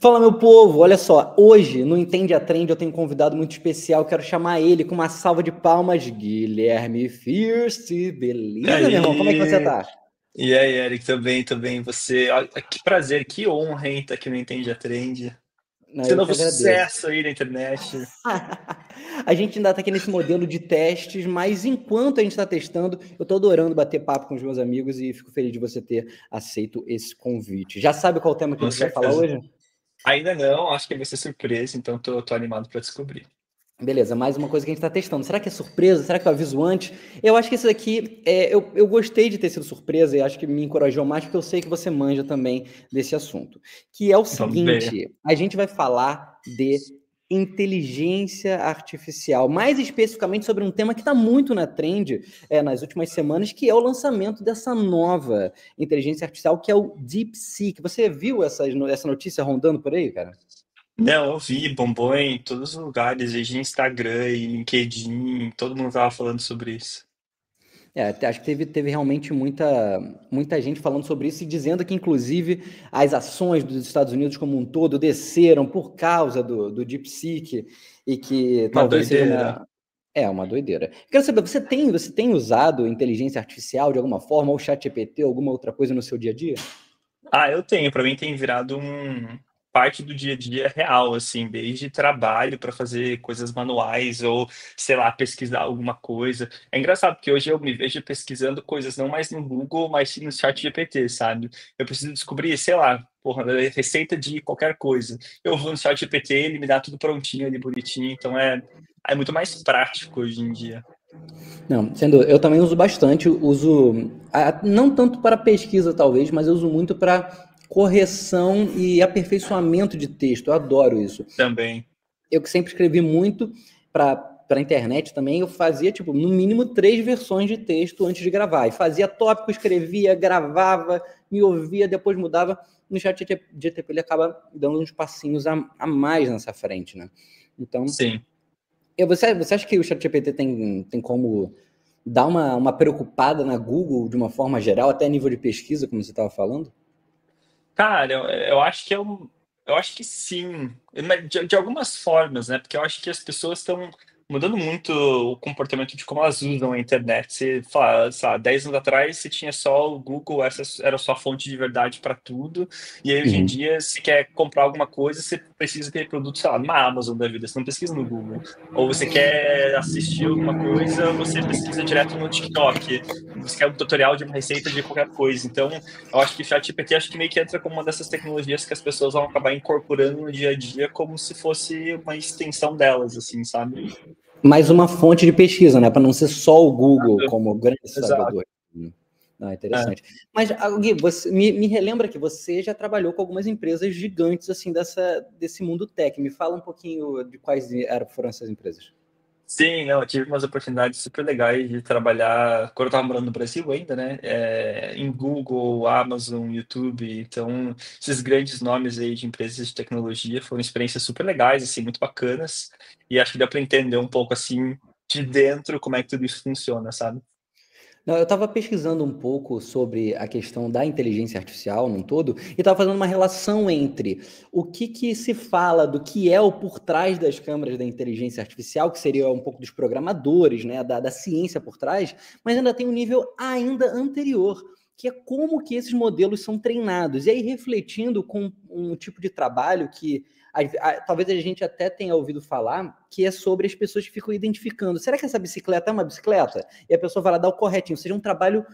Fala, meu povo, olha só, hoje no Entende a Trend eu tenho um convidado muito especial, quero chamar ele com uma salva de palmas, Guilherme Fierce, E beleza, meu irmão? Como é que você aí, tá? e aí, Eric, tô bem, você? Olha, que prazer, que honra, hein, tá aqui no Entende a Trend. Não, Esse eu que novo agradeço. sucesso aí na internet. A gente ainda está aqui nesse modelo de testes, mas enquanto a gente está testando, eu estou adorando bater papo com os meus amigos e fico feliz de você ter aceito esse convite. Já sabe qual é o tema que a Com gente vai falar certeza. hoje? Ainda não, acho que vai ser surpresa, então tô animado pra descobrir. Beleza, mais uma coisa que a gente está testando. Será que é surpresa? Será que eu aviso antes? Eu acho que esse daqui, eu gostei de ter sido surpresa e acho que me encorajou mais, porque eu sei que você manja também desse assunto. Que é o Vamos ver. seguinte: a gente vai falar de inteligência artificial, mais especificamente sobre um tema que está muito na trend nas últimas semanas, que é o lançamento dessa nova inteligência artificial, que é o DeepSeek. Você viu essa notícia rondando por aí, cara? Não, eu vi, bombou em todos os lugares, desde Instagram e LinkedIn, todo mundo tava falando sobre isso. Acho que teve realmente muita gente falando sobre isso e dizendo que, inclusive, as ações dos Estados Unidos como um todo desceram por causa do DeepSeek e que Uma talvez seja doideira. uma doideira. Quero saber, você tem usado inteligência artificial de alguma forma, ou ChatGPT, ou alguma outra coisa no seu dia a dia? Ah, eu tenho. Para mim tem virado parte do dia a dia real, assim, desde trabalho para fazer coisas manuais ou, sei lá, pesquisar alguma coisa. É engraçado porque hoje eu me vejo pesquisando coisas não mais no Google, mas sim no ChatGPT, sabe? Eu preciso descobrir, sei lá, porra, receita de qualquer coisa. Eu vou no ChatGPT, ele me dá tudo prontinho ali, bonitinho, então é muito mais prático hoje em dia. Não, sendo, eu também uso bastante, não tanto para pesquisa talvez, mas eu uso muito para correção e aperfeiçoamento de texto. Eu adoro isso. Também. Eu que sempre escrevi muito para a internet também, eu fazia, tipo, no mínimo 3 versões de texto antes de gravar. E fazia tópico, escrevia, gravava, me ouvia, depois mudava. No chat GTP ele acaba dando uns passinhos a mais nessa frente, né? Então, Sim. você acha que o chat GPT tem como dar uma preocupada na Google de uma forma geral, até nível de pesquisa, como você estava falando? Cara, eu acho que eu acho que sim, mas de algumas formas, né, porque eu acho que as pessoas estão mudando muito o comportamento de como elas usam a internet. Você fala, sei lá, 10 anos atrás você tinha só o Google, essa era a sua fonte de verdade para tudo, e aí hoje em Uhum. dia se quer comprar alguma coisa, você precisa ter produto, sei lá, numa Amazon da vida, você não pesquisa no Google. Ou você quer assistir alguma coisa, você pesquisa direto no TikTok, você quer um tutorial de uma receita de qualquer coisa. Então eu acho que o ChatGPT acho que meio que entra como uma dessas tecnologias que as pessoas vão acabar incorporando no dia a dia como se fosse uma extensão delas, assim, sabe? Mais uma fonte de pesquisa, né? Para não ser só o Google como grande Exato. sabedor. Não, é É. interessante. Mas, Gui, você me relembra que você já trabalhou com algumas empresas gigantes assim desse mundo tech. Me fala um pouquinho de quais foram essas empresas. Sim, não, eu tive umas oportunidades super legais de trabalhar quando eu estava morando no Brasil ainda, né, em Google, Amazon, YouTube, então esses grandes nomes aí de empresas de tecnologia foram experiências super legais, assim, muito bacanas, e acho que deu para entender um pouco, assim, de dentro como é que tudo isso funciona, sabe? Não, eu estava pesquisando um pouco sobre a questão da inteligência artificial num todo e estava fazendo uma relação entre o que se fala do que é o por trás das câmeras da inteligência artificial, que seria um pouco dos programadores, né, da ciência por trás, mas ainda tem um nível ainda anterior, que é como que esses modelos são treinados. E aí, refletindo com um tipo de trabalho que talvez a gente até tenha ouvido falar, que é sobre as pessoas que ficam identificando. Será que essa bicicleta é uma bicicleta? E a pessoa vai lá dar o corretinho. Ou seja, um trabalho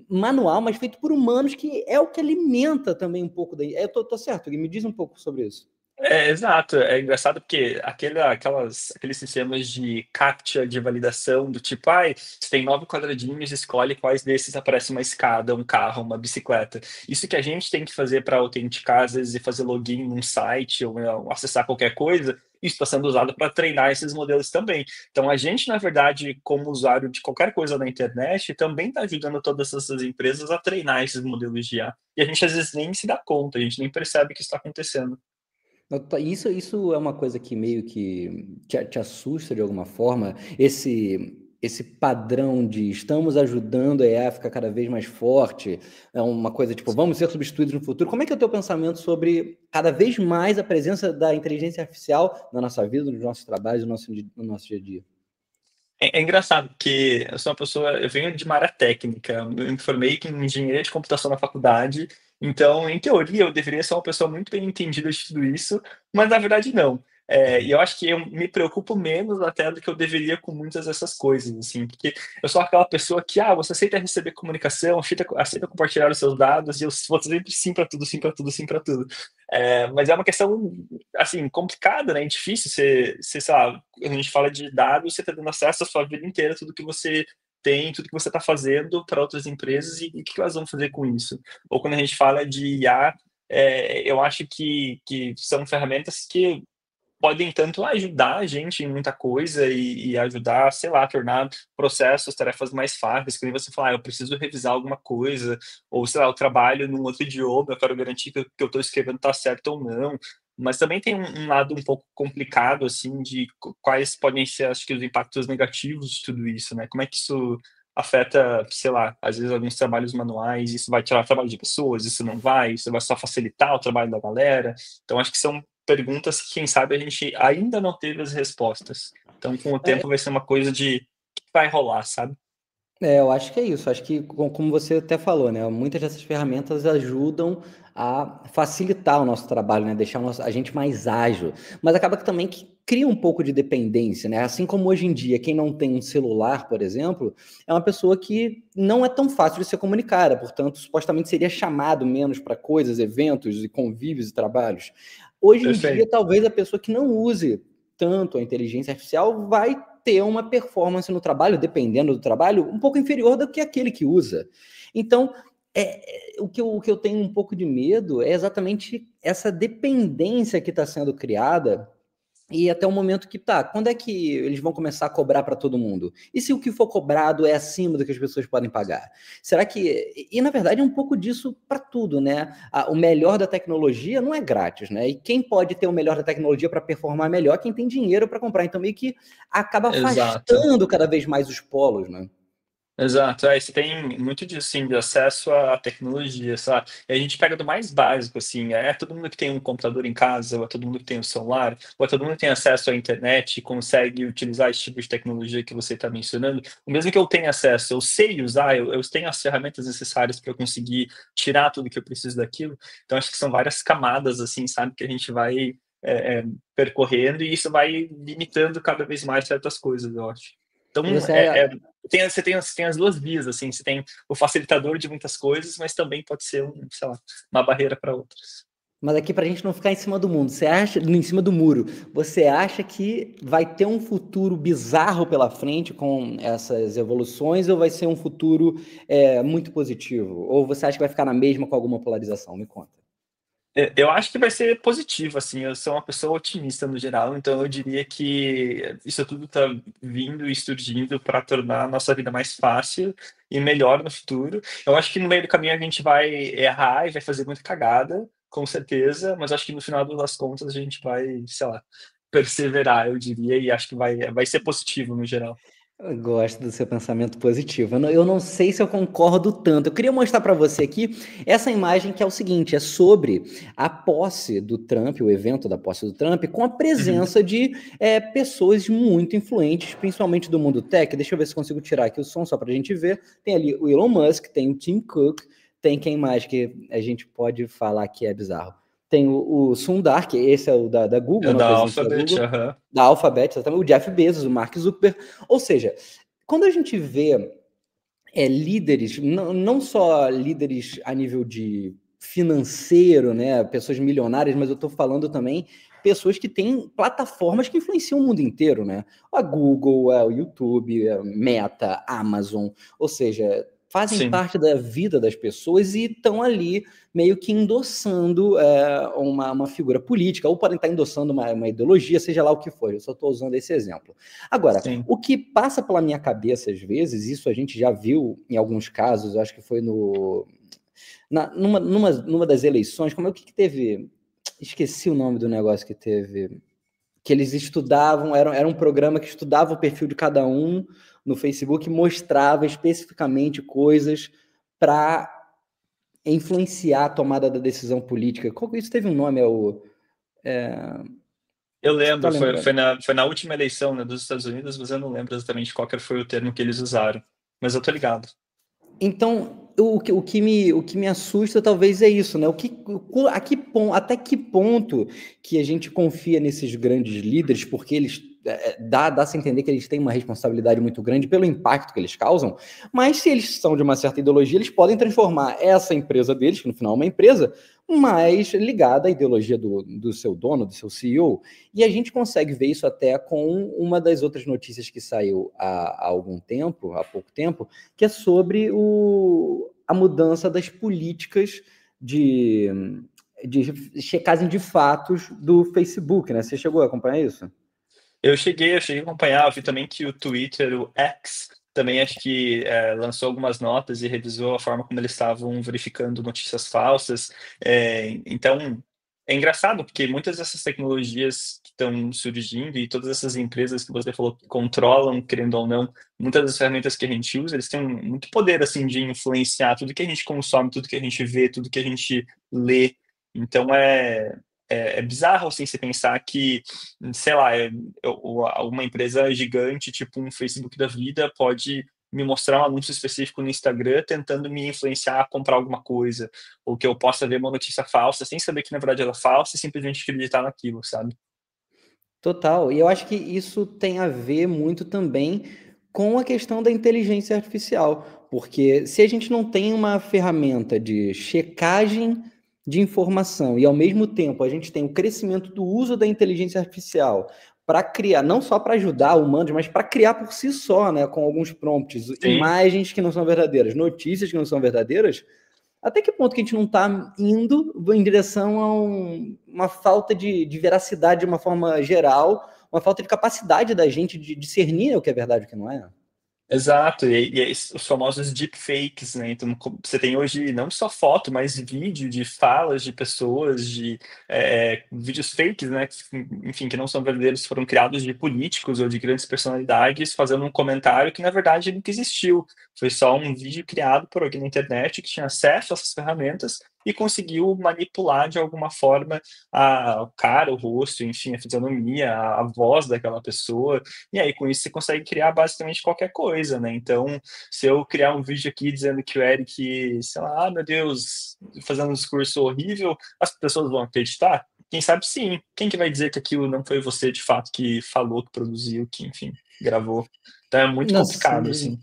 manual, mas feito por humanos, que é o que alimenta também um pouco daí. Eu tô certo, Gui? Me diz um pouco sobre isso. É, exato. É engraçado porque aqueles sistemas de captcha, de validação, do tipo, ai, você tem 9 quadradinhos, escolhe quais desses aparece uma escada, um carro, uma bicicleta. Isso que a gente tem que fazer para autenticar, às vezes, e fazer login num site ou acessar qualquer coisa, isso está sendo usado para treinar esses modelos também. Então, a gente, na verdade, como usuário de qualquer coisa na internet, também está ajudando todas essas empresas a treinar esses modelos de IA. E a gente, às vezes, nem se dá conta, a gente nem percebe que isso está acontecendo. Isso é uma coisa que meio que te assusta de alguma forma. Esse. esse padrão de estamos ajudando a IA a ficar cada vez mais forte, é uma coisa tipo, vamos ser substituídos no futuro. Como é que é o teu pensamento sobre cada vez mais a presença da inteligência artificial na nossa vida, nos nossos trabalhos, no nosso dia a dia? É engraçado, porque eu sou uma pessoa eu venho de uma área técnica, eu me formei em engenharia de computação na faculdade, então, em teoria, eu deveria ser uma pessoa muito bem entendida de tudo isso, mas na verdade não. E eu acho que eu me preocupo menos até do que eu deveria com muitas dessas coisas, assim, porque eu sou aquela pessoa que: "Ah, você aceita receber comunicação, aceita compartilhar os seus dados", e eu vou sempre sim para tudo, sim para tudo, sim para tudo. Mas é uma questão, assim, complicada, né, difícil você, sei lá, quando a gente fala de dados, você está dando acesso à sua vida inteira, tudo que você tem, tudo que você está fazendo para outras empresas e o que elas vão fazer com isso. Ou quando a gente fala de IA, eu acho que são ferramentas que podem tanto ajudar a gente em muita coisa e ajudar, sei lá, a tornar processos, tarefas mais fáceis, que nem você falar: "Ah, eu preciso revisar alguma coisa", ou sei lá, eu trabalho num outro idioma, eu quero garantir que eu estou escrevendo está certo ou não. Mas também tem um lado um pouco complicado, assim, de quais podem ser, acho que, os impactos negativos de tudo isso, né. Como é que isso afeta, sei lá, às vezes alguns trabalhos manuais, isso vai tirar trabalho de pessoas, isso não vai, isso vai só facilitar o trabalho da galera. Então acho que são perguntas que, quem sabe, a gente ainda não teve as respostas. Então, com o tempo, vai ser uma coisa de o que vai rolar, sabe? Eu acho que é isso. Acho que, como você até falou, né? Muitas dessas ferramentas ajudam a facilitar o nosso trabalho, né? Deixar a gente mais ágil. Mas acaba que também que cria um pouco de dependência, né? Assim como hoje em dia, quem não tem um celular, por exemplo, é uma pessoa que não é tão fácil de ser comunicada, portanto, supostamente seria chamado menos para coisas, eventos e convívios e trabalhos. Hoje em dia, Perfeito. talvez a pessoa que não use tanto a inteligência artificial vai ter uma performance no trabalho, dependendo do trabalho, um pouco inferior do que aquele que usa. Então, o que eu tenho um pouco de medo é exatamente essa dependência que está sendo criada e até o momento que tá, quando é que eles vão começar a cobrar para todo mundo? E se o que for cobrado é acima do que as pessoas podem pagar? Será que. E na verdade é um pouco disso para tudo, né? O melhor da tecnologia não é grátis, né? E quem pode ter o melhor da tecnologia para performar melhor? Quem tem dinheiro para comprar. Então meio que acaba Exato. afastando cada vez mais os polos, né? Exato, você tem muito disso, assim, de acesso à tecnologia, sabe. E a gente pega do mais básico, assim, é todo mundo que tem um computador em casa, ou é todo mundo que tem um celular, ou é todo mundo que tem acesso à internet e consegue utilizar esse tipo de tecnologia que você está mencionando. O mesmo que eu tenha acesso, eu sei usar, eu tenho as ferramentas necessárias para eu conseguir tirar tudo que eu preciso daquilo. Então acho que são várias camadas, assim, sabe, que a gente vai, percorrendo e isso vai limitando cada vez mais certas coisas, eu acho. Então, E você você tem as 2 vias, assim, você tem o facilitador de muitas coisas, mas também pode ser sei lá, uma barreira para outras. Mas aqui para a gente não ficar em cima do mundo, você acha, em cima do muro, você acha que vai ter um futuro bizarro pela frente com essas evoluções ou vai ser um futuro muito positivo? Ou você acha que vai ficar na mesma com alguma polarização? Me conta. Eu acho que vai ser positivo, assim, eu sou uma pessoa otimista no geral, então eu diria que isso tudo está vindo e surgindo para tornar a nossa vida mais fácil e melhor no futuro. Eu acho que no meio do caminho a gente vai errar e vai fazer muita cagada, com certeza, mas acho que no final das contas a gente vai, sei lá, perseverar, eu diria, e acho que vai ser positivo no geral. Eu gosto do seu pensamento positivo. Eu não sei se eu concordo tanto. Eu queria mostrar para você aqui essa imagem que é o seguinte: é sobre a posse do Trump, o evento da posse do Trump, com a Uhum. presença de pessoas muito influentes, principalmente do mundo tech. Deixa eu ver se consigo tirar aqui o som só para a gente ver. Tem ali o Elon Musk, tem o Tim Cook, tem quem mais que a gente pode falar que é bizarro. Tem o Sundar, que esse é o da Google, É né, o da presidente da Alphabet, Google, aham. da Alphabet, exatamente, o Jeff Bezos, o Mark Zuckerberg. Ou seja, quando a gente vê líderes, não só líderes a nível de financeiro, né, pessoas milionárias, mas eu estou falando também pessoas que têm plataformas que influenciam o mundo inteiro, né? A Google, o YouTube, a Meta, Amazon, ou seja, fazem Sim. parte da vida das pessoas e estão ali meio que endossando uma figura política, ou podem estar endossando uma ideologia, seja lá o que for. Eu só estou usando esse exemplo. Agora, Sim. o que passa pela minha cabeça às vezes, isso a gente já viu em alguns casos, acho que foi numa das eleições, como é o que teve? Esqueci o nome do negócio que teve, que eles estudavam, era um programa que estudava o perfil de cada um no Facebook e mostrava especificamente coisas para influenciar a tomada da decisão política. Isso teve um nome, Eu acho que tá lembro, lembrando. foi na última eleição, né, dos Estados Unidos, mas eu não lembro exatamente qual que foi o termo que eles usaram. Mas eu tô ligado. Então, o que me assusta talvez é isso, né? Até que ponto que a gente confia nesses grandes líderes, porque eles dá-se a entender que eles têm uma responsabilidade muito grande pelo impacto que eles causam, mas se eles são de uma certa ideologia, eles podem transformar essa empresa deles, que no final é uma empresa, mais ligada à ideologia do seu dono, do seu CEO. E a gente consegue ver isso até com uma das outras notícias que saiu há pouco tempo, que é sobre a mudança das políticas de checagem de fatos do Facebook, né? Você chegou a acompanhar isso? Eu cheguei a acompanhar, eu vi também que o Twitter, o X, também acho que lançou algumas notas e revisou a forma como eles estavam verificando notícias falsas. Então, é engraçado, porque muitas dessas tecnologias que estão surgindo e todas essas empresas que você falou que controlam, querendo ou não, muitas das ferramentas que a gente usa, eles têm muito poder assim de influenciar tudo que a gente consome, tudo que a gente vê, tudo que a gente lê. Então é bizarro assim, se pensar que, sei lá, uma empresa gigante, tipo um Facebook da vida, pode me mostrar um anúncio específico no Instagram tentando me influenciar a comprar alguma coisa, ou que eu possa ver uma notícia falsa sem saber que na verdade ela é falsa e simplesmente acreditar naquilo, sabe? Total. E eu acho que isso tem a ver muito também com a questão da inteligência artificial, porque se a gente não tem uma ferramenta de checagem de informação e ao mesmo tempo a gente tem o crescimento do uso da inteligência artificial para criar, não só para ajudar humanos, mas para criar por si só, né, com alguns prompts, Sim, imagens que não são verdadeiras, notícias que não são verdadeiras, até que ponto que a gente não está indo em direção a uma falta de veracidade de uma forma geral, uma falta de capacidade da gente de discernir o que é verdade e o que não é? exato, e os famosos deepfakes, né? Então, você tem hoje não só foto, mas vídeo de falas de pessoas, de vídeos fakes, né? Enfim, que não são verdadeiros, foram criados de políticos ou de grandes personalidades fazendo um comentário que na verdade nunca existiu. Foi só um vídeo criado por alguém na internet que tinha acesso a essas ferramentas e conseguiu manipular de alguma forma o cara, o rosto, enfim, a fisionomia, a voz daquela pessoa. E aí, com isso, você consegue criar basicamente qualquer coisa, né? Então, se eu criar um vídeo aqui dizendo que o Eric, sei lá, meu Deus, fazendo um discurso horrível, as pessoas vão acreditar? Quem sabe sim. Quem que vai dizer que aquilo não foi você de fato que falou, que produziu, que, enfim, gravou? Então é muito Não, complicado, sim. assim.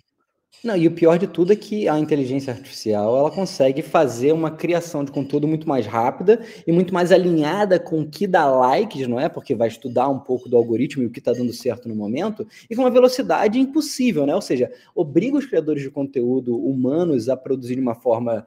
Não, e o pior de tudo é que a inteligência artificial ela consegue fazer uma criação de conteúdo muito mais rápida e muito mais alinhada com o que dá likes, não é? Porque vai estudar um pouco do algoritmo e o que está dando certo no momento, e com uma velocidade impossível, né? Ou seja, obriga os criadores de conteúdo humanos a produzir de uma forma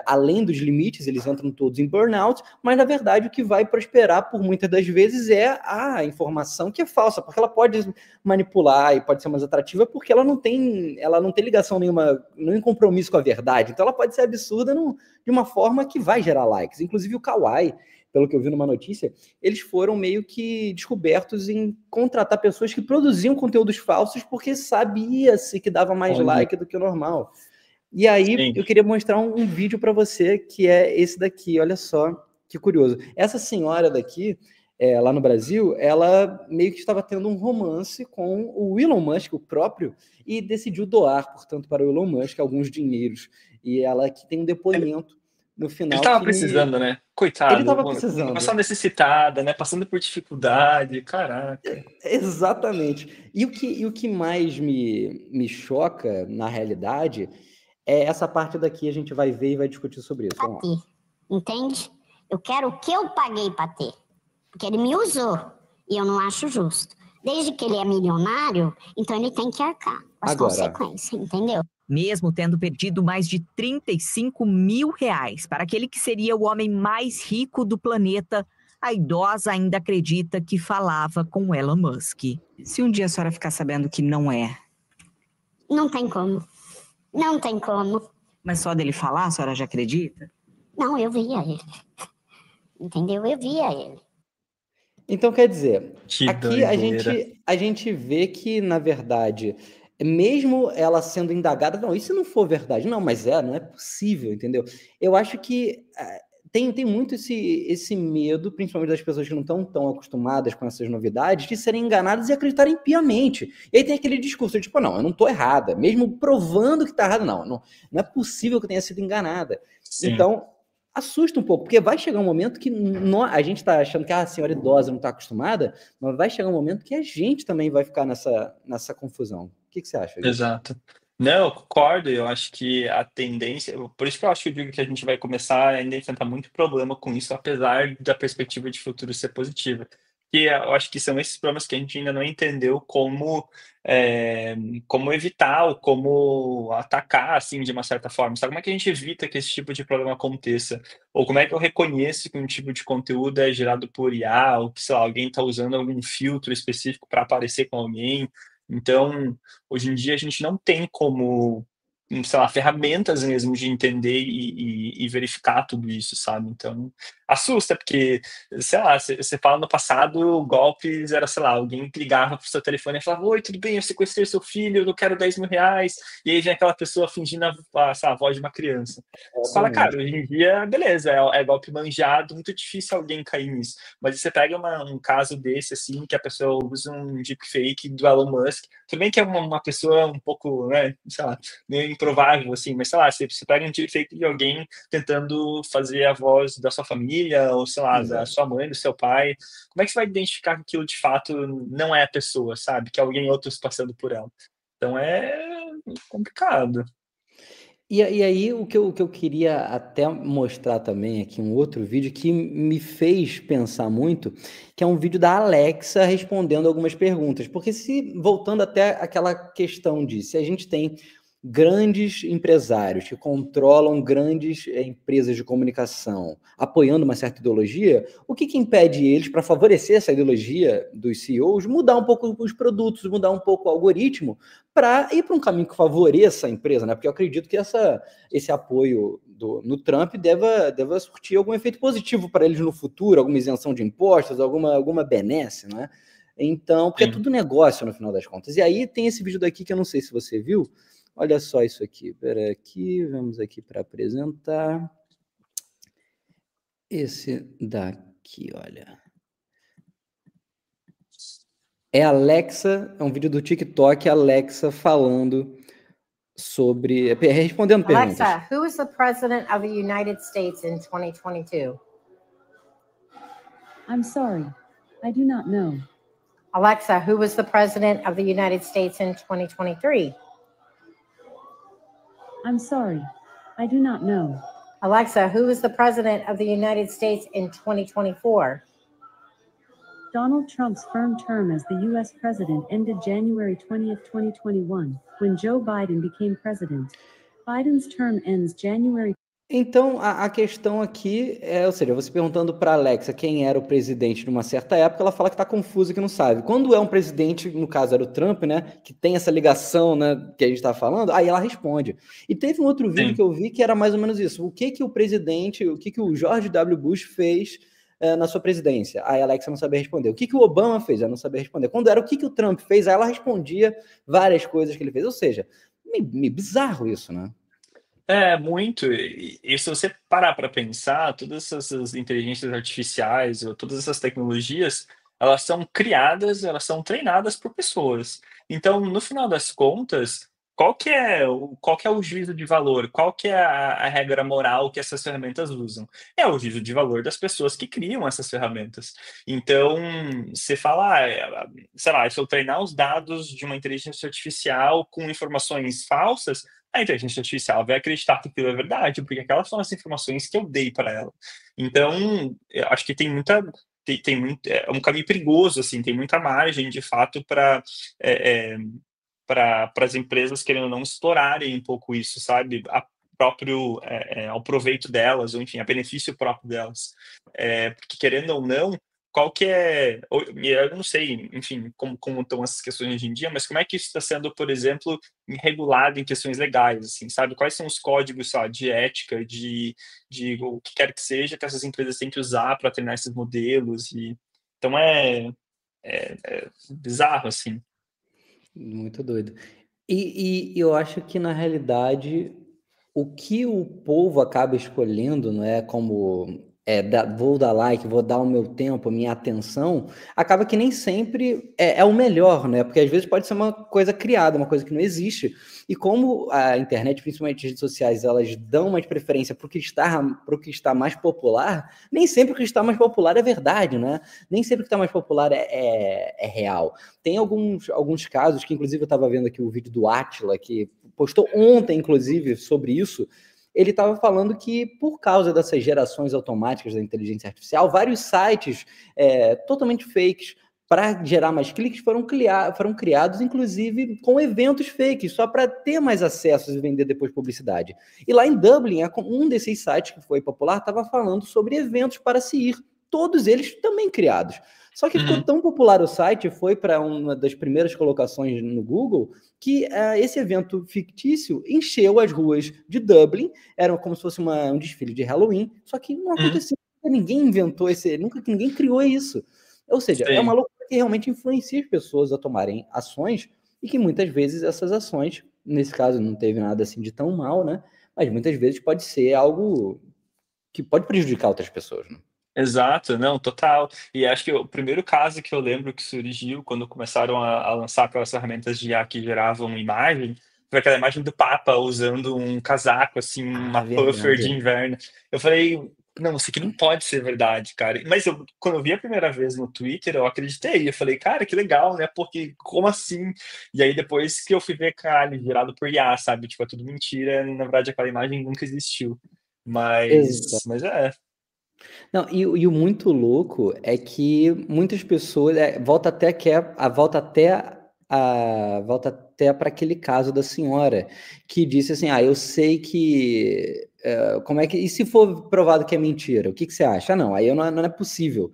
além dos limites, eles entram todos em burnout, mas na verdade o que vai prosperar por muitas das vezes é a informação que é falsa, porque ela pode manipular e pode ser mais atrativa porque ela não tem ligação nenhuma, nenhum compromisso com a verdade. Então ela pode ser absurda de uma forma que vai gerar likes. Inclusive o Kawaii, pelo que eu vi numa notícia, eles foram meio que descobertos em contratar pessoas que produziam conteúdos falsos porque sabia-se que dava mais Olha, like do que o normal. E aí sim. eu queria mostrar um vídeo para você que é esse daqui. Olha só que curioso. Essa senhora daqui, lá no Brasil, ela meio que estava tendo um romance com o Elon Musk, o próprio, e decidiu doar, portanto, para o Elon Musk alguns dinheiros. E ela aqui tem um Ele, depoimento no ele final tava que me. precisando, né? Ele Coitado, estava uma pessoa precisando. necessitada, né? Passando por dificuldade, caraca. Exatamente. E o que mais me choca, na realidade, é essa parte daqui, a gente vai ver e vai discutir sobre isso. Vamos lá. Ter, entende? Eu quero o que eu paguei para ter, porque ele me usou e eu não acho justo. Desde que ele é milionário, então ele tem que arcar com as Agora, consequências, entendeu? Mesmo tendo perdido mais de 35 mil reais para aquele que seria o homem mais rico do planeta, a idosa ainda acredita que falava com Elon Musk. Se um dia a senhora ficar sabendo que não é, Não tem como. Não tem como. mas só dele falar, a senhora já acredita? Não, eu via ele. Entendeu? Eu via ele. Então, quer dizer, Que aqui doideira. a gente vê que, na verdade, mesmo ela sendo indagada, não, e se não for verdade? Não, mas não é possível, entendeu? Eu acho que tem muito esse medo, principalmente das pessoas que não estão tão acostumadas com essas novidades, de serem enganadas e acreditarem piamente. E aí tem aquele discurso, tipo, não, eu não estou errada, mesmo provando que está errada, não é possível que eu tenha sido enganada. Sim, Então, assusta um pouco, porque vai chegar um momento que a gente está achando que a senhora idosa não está acostumada, mas vai chegar um momento que a gente também vai ficar nessa confusão. O que você acha disso? exato. Não, eu concordo, eu acho que a tendência, por isso que eu acho que eu digo que a gente vai começar ainda a enfrentar muito problema com isso, apesar da perspectiva de futuro ser positiva. E eu acho que são esses problemas que a gente ainda não entendeu eh, como evitar ou como atacar, assim, de uma certa forma, sabe? Como é que a gente evita que esse tipo de problema aconteça? Ou como é que eu reconheço que um tipo de conteúdo é gerado por IA, ou que, sei lá, alguém está usando algum filtro específico para aparecer com alguém? Então, hoje em dia a gente não tem como, sei lá, ferramentas mesmo de entender e verificar tudo isso, sabe. Então, assusta, porque, sei lá, você fala no passado, golpes era, sei lá, alguém que ligava para o seu telefone e falava: "Oi, tudo bem? Eu sequestrei seu filho, eu quero R$ 10.000", e aí vem aquela pessoa fingindo sei lá, a voz de uma criança. Você fala: "Cara, Exatamente. hoje em dia, beleza, é golpe manjado, muito difícil alguém cair nisso". Mas você pega um caso desse, assim, que a pessoa usa um deepfake do Elon Musk, tudo bem que é uma pessoa um pouco, né, sei lá, meio improvável, assim, mas sei lá, você pega um deepfake de alguém tentando fazer a voz da sua família, ou sei lá, da Exato. sua mãe, do seu pai, como é que você vai identificar que aquilo de fato não é a pessoa, sabe? Que é alguém outro se passando por ela. Então é complicado. E aí, o que eu queria até mostrar também aqui, um outro vídeo que me fez pensar muito, que é um vídeo da Alexa respondendo algumas perguntas. Porque voltando até aquela questão de se a gente tem grandes empresários que controlam grandes empresas de comunicação apoiando uma certa ideologia, o que impede eles, para favorecer essa ideologia dos CEOs, mudar um pouco os produtos, mudar um pouco o algoritmo, para ir para um caminho que favoreça a empresa, né? Porque eu acredito que esse apoio no Trump deva surtir algum efeito positivo para eles no futuro, alguma isenção de impostos, alguma benesse, né? Então, porque é Sim. tudo negócio no final das contas. E aí tem esse vídeo daqui que eu não sei se você viu. Olha só isso aqui. Espera aqui, vamos aqui para apresentar. Esse daqui, olha. É Alexa, é um vídeo do TikTok, Alexa falando respondendo perguntas. Alexa, who is the president of the United States in 2022? I'm sorry, I do not know. Alexa, who was the president of the United States in 2023? I'm sorry, I do not know. Alexa, who is the president of the United States in 2024? Donald Trump's firm term as the U.S. president ended January 20th, 2021, when Joe Biden became president. Biden's term ends January. Então, a questão aqui ou seja, você perguntando para a Alexa quem era o presidente numa certa época, ela fala que está confusa, que não sabe. Quando é um presidente, no caso era o Trump, né, que tem essa ligação, né, que a gente está falando, aí ela responde. E teve um outro vídeo Sim. que eu vi que era mais ou menos isso. O que o George W. Bush fez na sua presidência? Aí a Alexa não sabia responder. O que o Obama fez? Ela não sabia responder. Quando era o que o Trump fez, aí ela respondia várias coisas que ele fez. Ou seja, meio bizarro isso, né? É, muito. E se você parar para pensar, todas essas inteligências artificiais ou todas essas tecnologias, elas são criadas, elas são treinadas por pessoas. Então, no final das contas, qual que é o juízo de valor? Qual que é a regra moral que essas ferramentas usam? É o juízo de valor das pessoas que criam essas ferramentas. Então, você fala, sei lá, se eu treinar os dados de uma inteligência artificial com informações falsas, a inteligência artificial vai acreditar que aquilo é verdade, porque aquelas são as informações que eu dei para ela. Então, eu acho que é um caminho perigoso, assim, tem muita margem, de fato, para as empresas, querendo ou não, explorarem um pouco isso, sabe? Ao proveito delas, ou enfim, a benefício próprio delas. Porque, querendo ou não, qual que é. Eu não sei, enfim, como estão essas questões hoje em dia, mas como é que isso está sendo, por exemplo, regulado em questões legais, assim, sabe? Quais são os códigos, sei lá, de ética, de o que quer que seja, que essas empresas têm que usar para treinar esses modelos Então é bizarro, assim. Muito doido. E eu acho que, na realidade, o que o povo acaba escolhendo, não é como vou dar like, vou dar o meu tempo, a minha atenção, acaba que nem sempre é o melhor, né? Porque às vezes pode ser uma coisa criada, uma coisa que não existe. E como a internet, principalmente as redes sociais, elas dão mais preferência para o que está mais popular, nem sempre o que está mais popular é verdade, né? Nem sempre o que está mais popular é real. Tem alguns casos que, inclusive, eu estava vendo aqui o vídeo do Átila, que postou ontem, inclusive, sobre isso. Ele estava falando que, por causa dessas gerações automáticas da inteligência artificial, vários sites totalmente fakes para gerar mais cliques foram criados, inclusive, com eventos fakes, só para ter mais acessos e vender depois publicidade. E lá em Dublin, um desses sites que foi popular estava falando sobre eventos para se ir, todos eles também criados. Só que ficou tão popular o site, foi para uma das primeiras colocações no Google, que esse evento fictício encheu as ruas de Dublin, era como se fosse um desfile de Halloween, só que não aconteceu, ninguém inventou nunca que ninguém criou isso. Ou seja, é uma loucura que realmente influencia as pessoas a tomarem ações, e que muitas vezes essas ações, nesse caso não teve nada assim de tão mal, né? Mas muitas vezes pode ser algo que pode prejudicar outras pessoas, né? Exato, não, total. E acho que o primeiro caso que eu lembro que surgiu quando começaram a lançar aquelas ferramentas de IA que geravam imagem, foi aquela imagem do Papa usando um casaco, assim, uma puffer de inverno. Eu falei, não, isso aqui não pode ser verdade, cara. Mas quando eu vi a primeira vez no Twitter, eu acreditei. Eu falei, cara, que legal, né? Porque como assim? E aí depois que eu fui ver, cara, gerado por IA, sabe? Tipo, é tudo mentira. Na verdade, aquela imagem nunca existiu. Mas é. Não, e o muito louco é que muitas pessoas volta até para aquele caso da senhora que disse assim, eu sei que como é que, e se for provado que é mentira, o que você acha? Não, aí não é possível.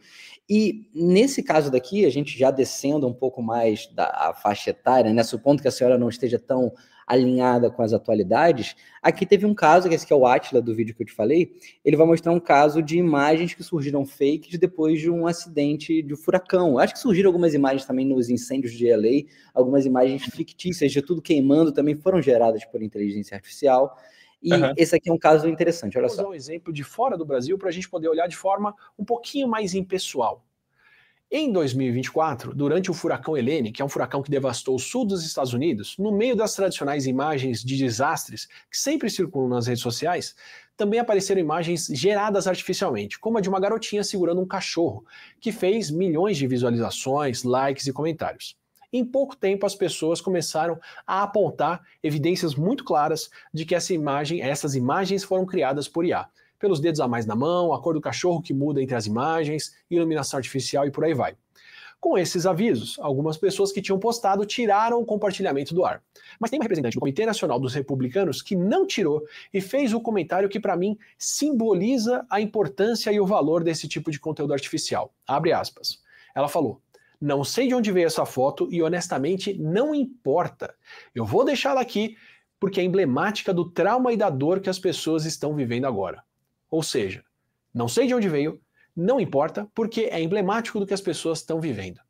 E nesse caso daqui, a gente já descendo um pouco mais da faixa etária, né, supondo que a senhora não esteja tão alinhada com as atualidades, aqui teve um caso, que esse que é o Átila do vídeo que eu te falei, ele vai mostrar um caso de imagens que surgiram fakes depois de um acidente de furacão. Acho que surgiram algumas imagens também nos incêndios de LA, algumas imagens fictícias de tudo queimando também foram geradas por inteligência artificial. E esse aqui é um caso interessante, olha só. Vou usar um exemplo de fora do Brasil para a gente poder olhar de forma um pouquinho mais impessoal. Em 2024, durante o furacão Helene, que é um furacão que devastou o sul dos Estados Unidos, no meio das tradicionais imagens de desastres que sempre circulam nas redes sociais, também apareceram imagens geradas artificialmente, como a de uma garotinha segurando um cachorro, que fez milhões de visualizações, likes e comentários. Em pouco tempo, as pessoas começaram a apontar evidências muito claras de que essas imagens foram criadas por IA. Pelos dedos a mais na mão, a cor do cachorro que muda entre as imagens, iluminação artificial e por aí vai. Com esses avisos, algumas pessoas que tinham postado tiraram o compartilhamento do ar. Mas tem uma representante do Comitê Nacional dos Republicanos que não tirou e fez o comentário que, para mim, simboliza a importância e o valor desse tipo de conteúdo artificial. Abre aspas. Ela falou: "Não sei de onde veio essa foto e, honestamente, não importa. Eu vou deixá-la aqui porque é emblemática do trauma e da dor que as pessoas estão vivendo agora." Ou seja, não sei de onde veio, não importa, porque é emblemático do que as pessoas estão vivendo.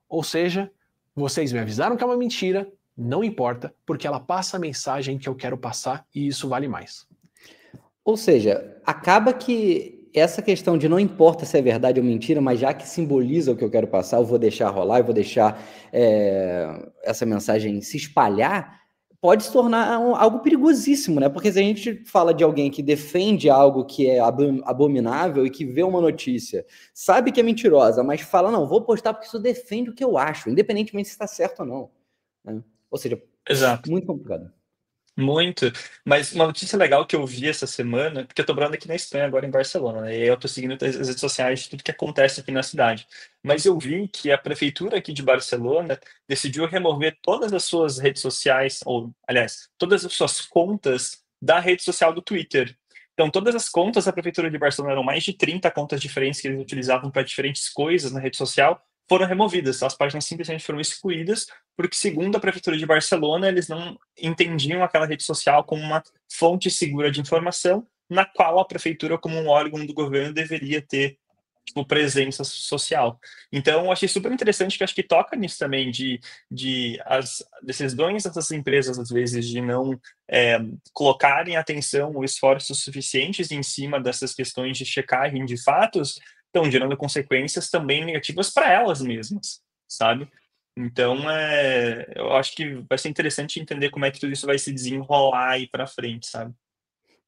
Ou seja, vocês me avisaram que é uma mentira, não importa, porque ela passa a mensagem que eu quero passar e isso vale mais. Ou seja, acaba que essa questão de não importa se é verdade ou mentira, mas já que simboliza o que eu quero passar, eu vou deixar rolar, eu vou deixar essa mensagem se espalhar, pode se tornar algo perigosíssimo, né? Porque se a gente fala de alguém que defende algo que é abominável e que vê uma notícia, sabe que é mentirosa, mas fala, não, vou postar porque isso defende o que eu acho, independentemente se está certo ou não. Né? Ou seja, Exato. Muito complicado. Muito, mas uma notícia legal que eu vi essa semana, porque eu tô morando aqui na Espanha, agora em Barcelona, né? E aí eu tô seguindo as redes sociais de tudo que acontece aqui na cidade. Mas eu vi que a prefeitura aqui de Barcelona decidiu remover todas as suas redes sociais, ou, aliás, todas as suas contas da rede social do Twitter. Então, todas as contas da prefeitura de Barcelona, eram mais de 30 contas diferentes que eles utilizavam para diferentes coisas na rede social, foram removidas. As páginas simplesmente foram excluídas, porque, segundo a Prefeitura de Barcelona, eles não entendiam aquela rede social como uma fonte segura de informação, na qual a Prefeitura, como um órgão do governo, deveria ter tipo, presença social. Então, eu achei super interessante, que eu acho que toca nisso também, de as decisões dessas empresas, às vezes, de não colocarem atenção ou esforços suficientes em cima dessas questões de checagem de fatos, estão gerando consequências também negativas para elas mesmas, sabe? Então, eu acho que vai ser interessante entender como é que tudo isso vai se desenrolar aí para frente, sabe?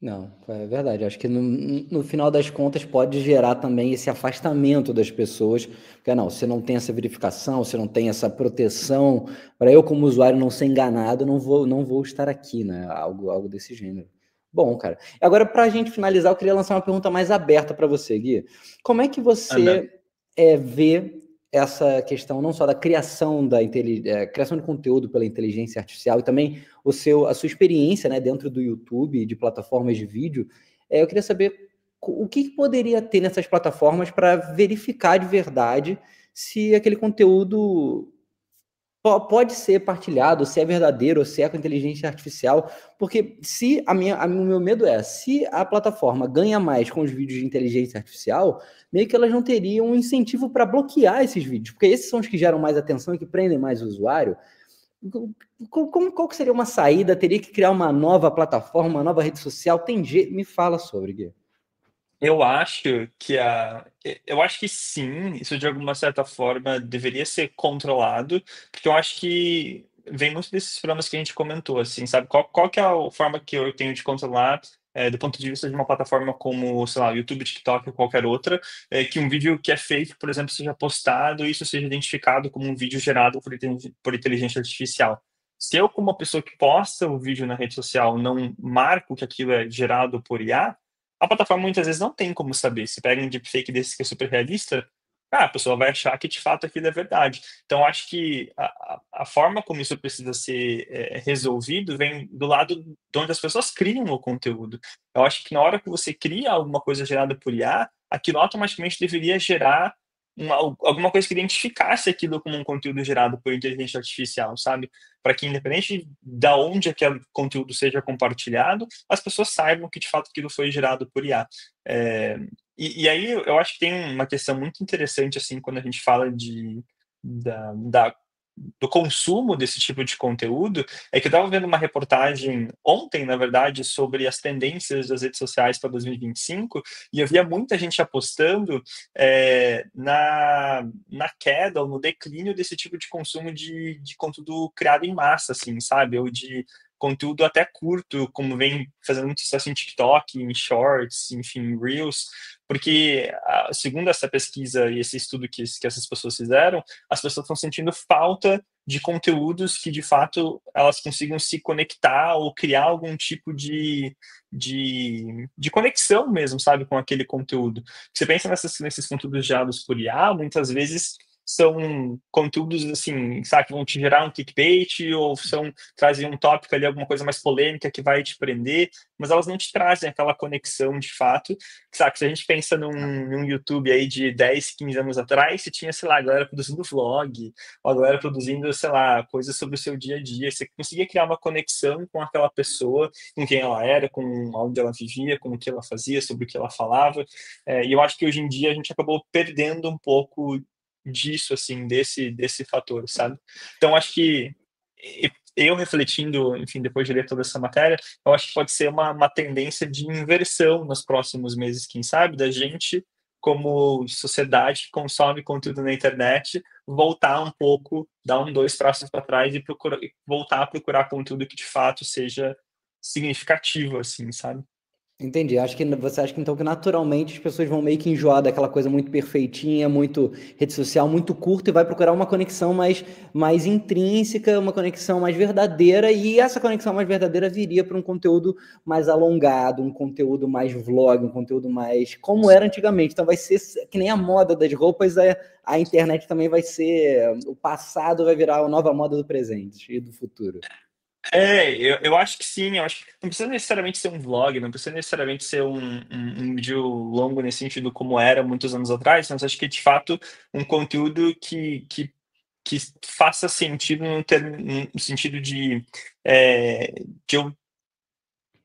Não, é verdade. Acho que no final das contas pode gerar também esse afastamento das pessoas, porque não, se não tem essa verificação, se não tem essa proteção, para eu como usuário não ser enganado, não vou estar aqui, né? Algo desse gênero. Bom, cara. Agora, para a gente finalizar, eu queria lançar uma pergunta mais aberta para você, Gui. Como é que Anda. você vê essa questão não só da criação criação de conteúdo pela inteligência artificial e também a sua experiência, né, dentro do YouTube, de plataformas de vídeo? Eu queria saber o que poderia ter nessas plataformas para verificar de verdade se aquele conteúdo pode ser partilhado, se é verdadeiro, ou se é com inteligência artificial, porque o meu medo se a plataforma ganha mais com os vídeos de inteligência artificial, meio que elas não teriam um incentivo para bloquear esses vídeos, porque esses são os que geram mais atenção e que prendem mais o usuário. Qual que seria uma saída? Teria que criar uma nova plataforma, uma nova rede social? Tem jeito? Me fala sobre, Gui. Eu acho eu acho que sim, isso de alguma certa forma deveria ser controlado, porque eu acho que vem muito desses problemas que a gente comentou, assim, sabe? Qual que é a forma que eu tenho de controlar, do ponto de vista de uma plataforma como, sei lá, YouTube, TikTok ou qualquer outra, que um vídeo que é feito, por exemplo, seja postado e isso seja identificado como um vídeo gerado por inteligência artificial. Se eu, como uma pessoa que posta o vídeo na rede social, não marco que aquilo é gerado por IA, a plataforma muitas vezes não tem como saber. Se pega um deepfake desse que é super realista, a pessoa vai achar que de fato aquilo é verdade. Então, acho que a forma como isso precisa ser resolvido vem do lado de onde as pessoas criam o conteúdo. Eu acho que na hora que você cria alguma coisa gerada por IA, aquilo automaticamente deveria gerar alguma coisa que identificasse aquilo como um conteúdo gerado por inteligência artificial, sabe? Para que, independente de onde aquele conteúdo seja compartilhado, as pessoas saibam que de fato aquilo foi gerado por IA. E aí eu acho que tem uma questão muito interessante, assim, quando a gente fala do consumo desse tipo de conteúdo, é que eu estava vendo uma reportagem ontem, na verdade, sobre as tendências das redes sociais para 2025, e eu via muita gente apostando na queda ou no declínio desse tipo de consumo de conteúdo criado em massa, assim, sabe? Ou de conteúdo até curto, como vem fazendo muito sucesso em TikTok, em Shorts, enfim, em Reels, porque, segundo essa pesquisa e esse estudo que essas pessoas fizeram, as pessoas estão sentindo falta de conteúdos que, de fato, elas consigam se conectar ou criar algum tipo de conexão mesmo, sabe, com aquele conteúdo. Você pensa nesses conteúdos gerados por IA, muitas vezes são conteúdos, assim, sabe, que vão te gerar um clickbait ou trazem um tópico ali, alguma coisa mais polêmica que vai te prender, mas elas não te trazem aquela conexão de fato. Sabe, se a gente pensa num YouTube aí de 10, 15 anos atrás, você tinha, sei lá, a galera produzindo vlog, ou a galera produzindo, sei lá, coisas sobre o seu dia a dia. Você conseguia criar uma conexão com aquela pessoa, com quem ela era, com onde ela vivia, com o que ela fazia, sobre o que ela falava. E eu acho que hoje em dia a gente acabou perdendo um pouco disso, assim, desse fator, sabe? Então, acho que eu refletindo, enfim, depois de ler toda essa matéria, eu acho que pode ser uma tendência de inversão nos próximos meses, quem sabe, da gente, como sociedade que consome conteúdo na internet, voltar um pouco, dar dois passos para trás e voltar a procurar conteúdo que de fato seja significativo, assim, sabe? Entendi. Você acha que então que naturalmente as pessoas vão meio que enjoar daquela coisa muito perfeitinha, muito rede social, muito curta e vai procurar uma conexão mais intrínseca, uma conexão mais verdadeira, e essa conexão mais verdadeira viria para um conteúdo mais alongado, um conteúdo mais vlog, um conteúdo mais como era antigamente. Então vai ser que nem a moda das roupas, a internet também vai ser, o passado vai virar a nova moda do presente e do futuro. Eu acho que sim, eu acho que não precisa necessariamente ser um vlog, não precisa necessariamente ser um vídeo longo nesse sentido como era muitos anos atrás, mas acho que de fato um conteúdo que faça sentido no sentido de eu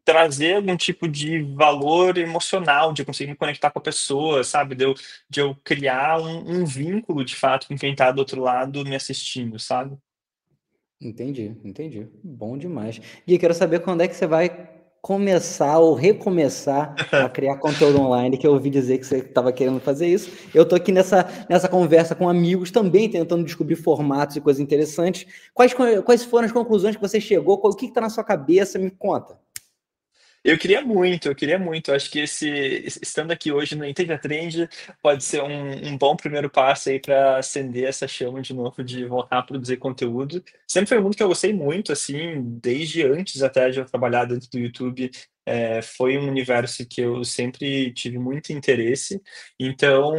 trazer algum tipo de valor emocional, de eu conseguir me conectar com a pessoa, sabe? De eu criar um vínculo, de fato, com quem tá do outro lado me assistindo, sabe? Entendi, entendi. Bom demais. Gui, quero saber quando é que você vai começar ou recomeçar a criar conteúdo online, que eu ouvi dizer que você estava querendo fazer isso. Eu tô aqui nessa conversa com amigos também, tentando descobrir formatos e coisas interessantes. Quais foram as conclusões que você chegou? O que está na sua cabeça? Me conta. Eu queria muito, eu queria muito. Acho que estando aqui hoje no Entende a Trend pode ser um bom primeiro passo aí para acender essa chama de novo, de voltar a produzir conteúdo. Sempre foi um mundo que eu gostei muito, assim, desde antes até de eu trabalhar dentro do YouTube. Foi um universo que eu sempre tive muito interesse. Então,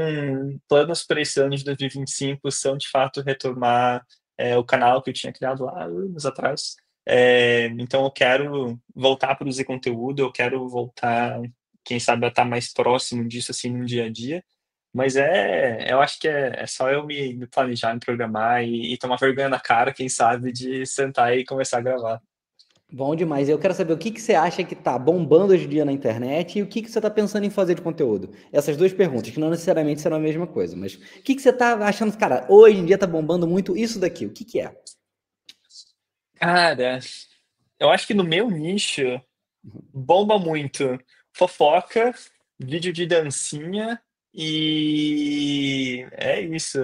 planos para esse ano de 2025 são, de fato, retomar o canal que eu tinha criado lá anos atrás. Então eu quero voltar a produzir conteúdo, eu quero voltar, quem sabe, a estar mais próximo disso, assim, no dia a dia. Mas eu acho que é só eu me planejar, me programar e tomar vergonha na cara, quem sabe, de sentar e começar a gravar. Bom demais. Eu quero saber o que você acha que tá bombando hoje em dia na internet e o que você está pensando em fazer de conteúdo. Essas duas perguntas, que não necessariamente serão a mesma coisa, mas o que você tá achando, cara, hoje em dia tá bombando muito isso daqui, o que é? Cara, eu acho que no meu nicho bomba muito fofoca, vídeo de dancinha e é isso.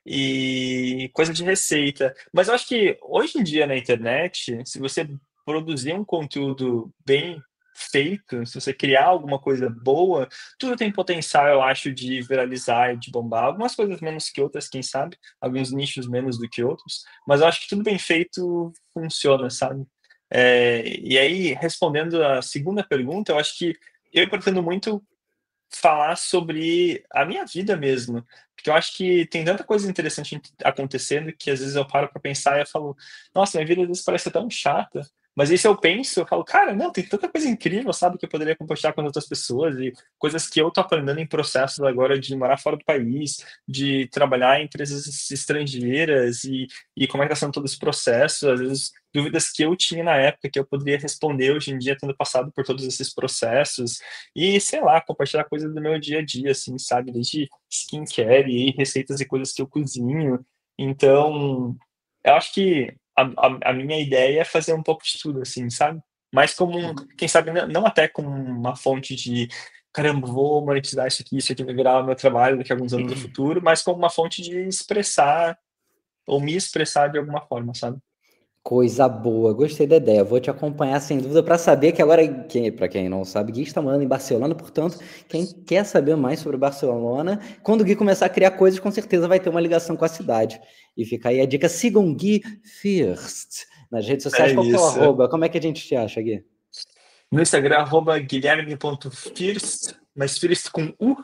E coisa de receita. Mas eu acho que hoje em dia na internet, se você produzir um conteúdo bem feito, se você criar alguma coisa boa, tudo tem potencial, eu acho, de viralizar e de bombar. Algumas coisas menos que outras, quem sabe? Alguns nichos menos do que outros. Mas eu acho que tudo bem feito funciona, sabe? E aí, respondendo a segunda pergunta, eu acho que eu pretendo muito falar sobre a minha vida mesmo, porque eu acho que tem tanta coisa interessante acontecendo que às vezes eu paro para pensar e eu falo, nossa, minha vida às vezes parece tão chata. Mas aí se eu penso, eu falo, cara, não, tem tanta coisa incrível, sabe, que eu poderia compartilhar com as outras pessoas e coisas que eu tô aprendendo em processos agora de morar fora do país, de trabalhar em empresas estrangeiras e como é que tá sendo todo esse processo, às vezes dúvidas que eu tinha na época que eu poderia responder hoje em dia tendo passado por todos esses processos e, sei lá, compartilhar coisas do meu dia a dia, assim, sabe? Desde skincare e receitas e coisas que eu cozinho. Então, eu acho que a minha ideia é fazer um pouco de tudo, assim, sabe? Mas como, quem sabe, não até como uma fonte de caramba, vou monetizar isso aqui vai virar o meu trabalho daqui a alguns anos no futuro, mas como uma fonte de expressar ou me expressar de alguma forma, sabe? Coisa boa, gostei da ideia. Vou te acompanhar sem dúvida para saber que agora, para quem não sabe, Gui está morando em Barcelona, portanto, quem quer saber mais sobre Barcelona, quando o Gui começar a criar coisas, com certeza vai ter uma ligação com a cidade. E fica aí a dica: sigam Gui First nas redes sociais. Qual que é o isso. arroba? Como é que a gente te acha, Gui? No Instagram, guilherme.first, mas first com U.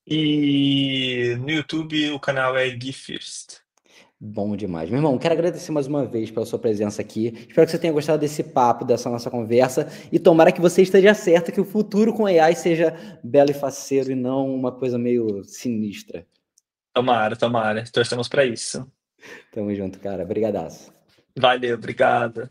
E no YouTube o canal é Gui First. Bom demais. Meu irmão, quero agradecer mais uma vez pela sua presença aqui. Espero que você tenha gostado desse papo, dessa nossa conversa. E tomara que você esteja certo, que o futuro com AI seja belo e faceiro e não uma coisa meio sinistra. Tomara, tomara. Torcemos para isso. Tamo junto, cara. Brigadaço. Valeu, obrigado.